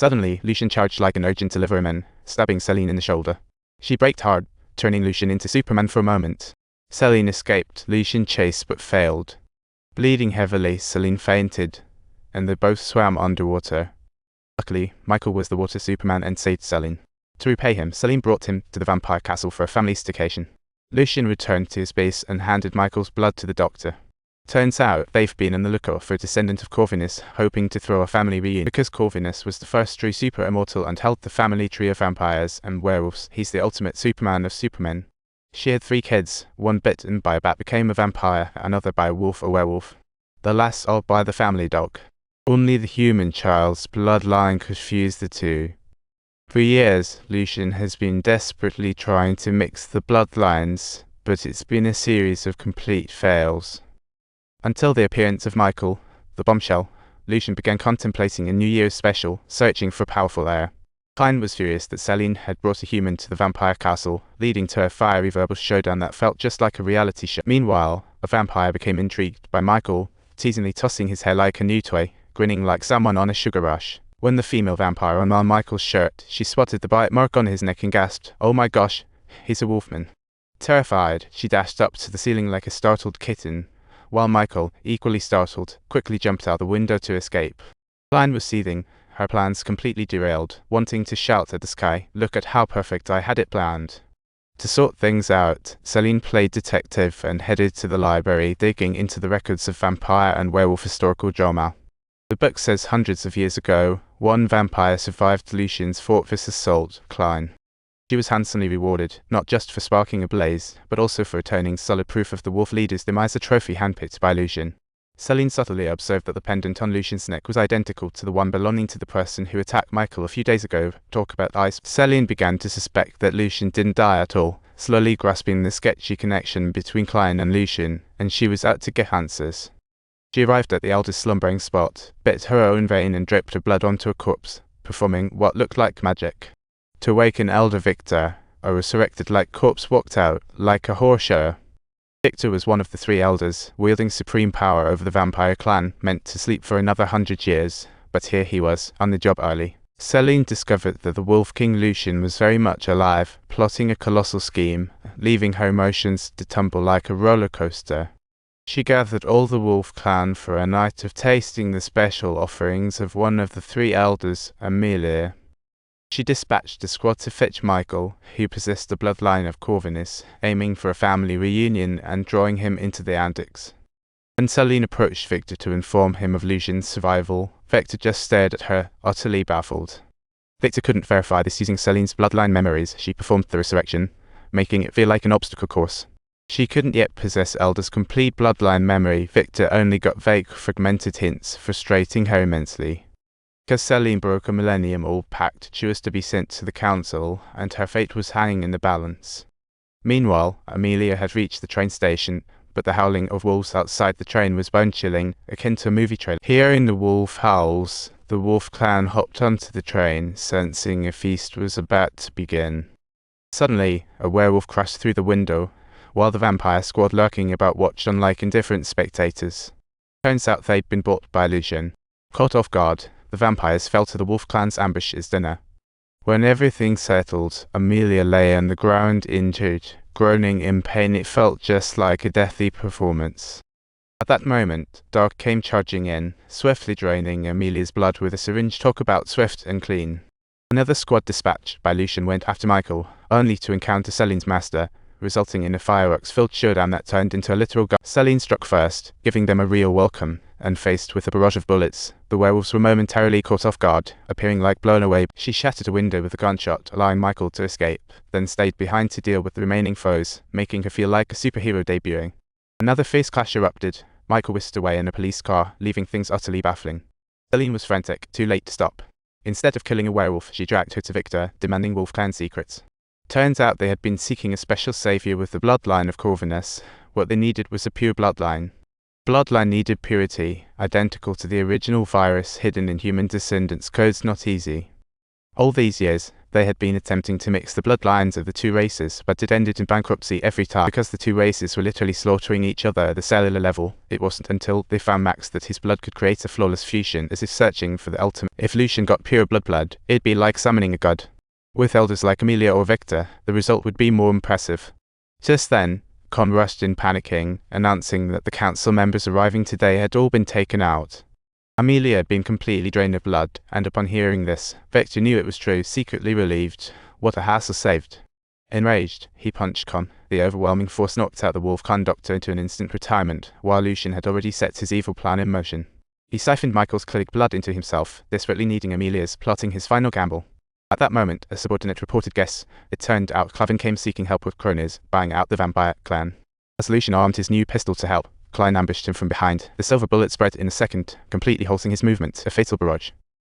Suddenly, Lucian charged like an urgent deliveryman, stabbing Celine in the shoulder. She braked hard, turning Lucian into Superman for a moment. Celine escaped. Lucian chased but failed. Bleeding heavily, Celine fainted, and they both swam underwater. Luckily, Michael was the water Superman and saved Celine. To repay him, Celine brought him to the vampire castle for a family staycation. Lucian returned to his base and handed Michael's blood to the doctor. Turns out, they've been on the lookout for a descendant of Corvinus, hoping to throw a family reunion. Because Corvinus was the first true super immortal and held the family tree of vampires and werewolves, he's the ultimate Superman of supermen. She had 3 kids, one bitten by a bat became a vampire, another by a wolf or werewolf. The last all by the family dog. Only the human child's bloodline could fuse the two. For years, Lucian has been desperately trying to mix the bloodlines, but it's been a series of complete fails. Until the appearance of Michael, the bombshell, Lucian began contemplating a New Year's special, searching for powerful heir. Klein was furious that Celine had brought a human to the vampire castle, leading to a fiery verbal showdown that felt just like a reality show. Meanwhile, a vampire became intrigued by Michael, teasingly tossing his hair like a new toy, grinning like someone on a sugar rush. When the female vampire unwound Michael's shirt, she spotted the bite mark on his neck and gasped, "Oh my gosh, he's a wolfman." Terrified, she dashed up to the ceiling like a startled kitten, while Michael, equally startled, quickly jumped out the window to escape. Klein was seething, her plans completely derailed, wanting to shout at the sky, "Look at how perfect I had it planned." To sort things out, Celine played detective and headed to the library, digging into the records of vampire and werewolf historical drama. The book says hundreds of years ago, one vampire survived Lucian's thoughtless assault, Klein. She was handsomely rewarded, not just for sparking a blaze, but also for returning solid proof of the wolf leader's demise, a trophy handpicked by Lucian. Celine subtly observed that the pendant on Lucian's neck was identical to the one belonging to the person who attacked Michael a few days ago. Talk about ice. Celine began to suspect that Lucian didn't die at all, slowly grasping the sketchy connection between Klein and Lucian, and she was out to get answers. She arrived at the elder's slumbering spot, bit her own vein and dripped her blood onto a corpse, performing what looked like magic. To awaken Elder Victor, a resurrected-like corpse walked out, like a horror show. Victor was one of the 3 elders, wielding supreme power over the vampire clan, meant to sleep for another 100 years, but here he was, on the job early. Celine discovered that the Wolf King Lucian was very much alive, plotting a colossal scheme, leaving her emotions to tumble like a roller coaster. She gathered all the Wolf clan for a night of tasting the special offerings of one of the 3 elders, Amelia. She dispatched a squad to fetch Michael, who possessed the bloodline of Corvinus, aiming for a family reunion and drawing him into the antics. When Celine approached Victor to inform him of Lucian's survival, Victor just stared at her, utterly baffled. Victor couldn't verify this using Celine's bloodline memories. She performed the resurrection, making it feel like an obstacle course. She couldn't yet possess Elder's complete bloodline memory. Victor only got vague, fragmented hints, frustrating her immensely. Because Celine broke a millennium-old pact, she was to be sent to the council, and her fate was hanging in the balance. Meanwhile, Amelia had reached the train station, but the howling of wolves outside the train was bone-chilling, akin to a movie trailer. Hearing the wolf howls, the wolf clan hopped onto the train, sensing a feast was about to begin. Suddenly, a werewolf crashed through the window, while the vampire squad lurking about watched on like indifferent spectators. Turns out they'd been bought by Lucian. Caught off guard, the vampires fell to the wolf clan's ambush as dinner. When everything settled, Amelia lay on the ground injured, groaning in pain. It felt just like a deathly performance. At that moment, Dark came charging in, swiftly draining Amelia's blood with a syringe. Talk about swift and clean. Another squad dispatched by Lucian went after Michael, only to encounter Celine's master, resulting in a fireworks-filled showdown that turned into a literal gun. Celine struck first, giving them a real welcome, and faced with a barrage of bullets, the werewolves were momentarily caught off guard, appearing like blown away. She shattered a window with a gunshot, allowing Michael to escape, then stayed behind to deal with the remaining foes, making her feel like a superhero debuting. Another face clash erupted. Michael whisked away in a police car, leaving things utterly baffling. Celine was frantic, too late to stop. Instead of killing a werewolf, she dragged her to Victor, demanding Wolf Clan secrets. Turns out they had been seeking a special savior with the bloodline of Corvinus. What they needed was a pure bloodline. Bloodline needed purity, identical to the original virus hidden in human descendants. Code's not easy. All these years, They had been attempting to mix the bloodlines of the two races, but it ended in bankruptcy every time because the two races were literally slaughtering each other at the cellular level. It wasn't until they found Max that his blood could create a flawless fusion, as if searching for the ultimate. If Lucian got pure blood, it'd be like summoning a god. With elders like Amelia or Victor, the result would be more impressive. Just then, Con rushed in panicking, announcing that the council members arriving today had all been taken out. Amelia had been completely drained of blood, and upon hearing this, Victor knew it was true, secretly relieved. What a hassle saved. Enraged, he punched Con. The overwhelming force knocked out the wolf conductor into an instant retirement, while Lucian had already set his evil plan in motion. He siphoned Michael's clinic blood into himself, desperately needing Amelia's, plotting his final gamble. At that moment, a subordinate reported guess. It turned out Clavin came seeking help with cronies, buying out the vampire clan. As Lucian armed his new pistol to help, Klein ambushed him from behind. The silver bullet spread in a second, completely halting his movement, a fatal barrage.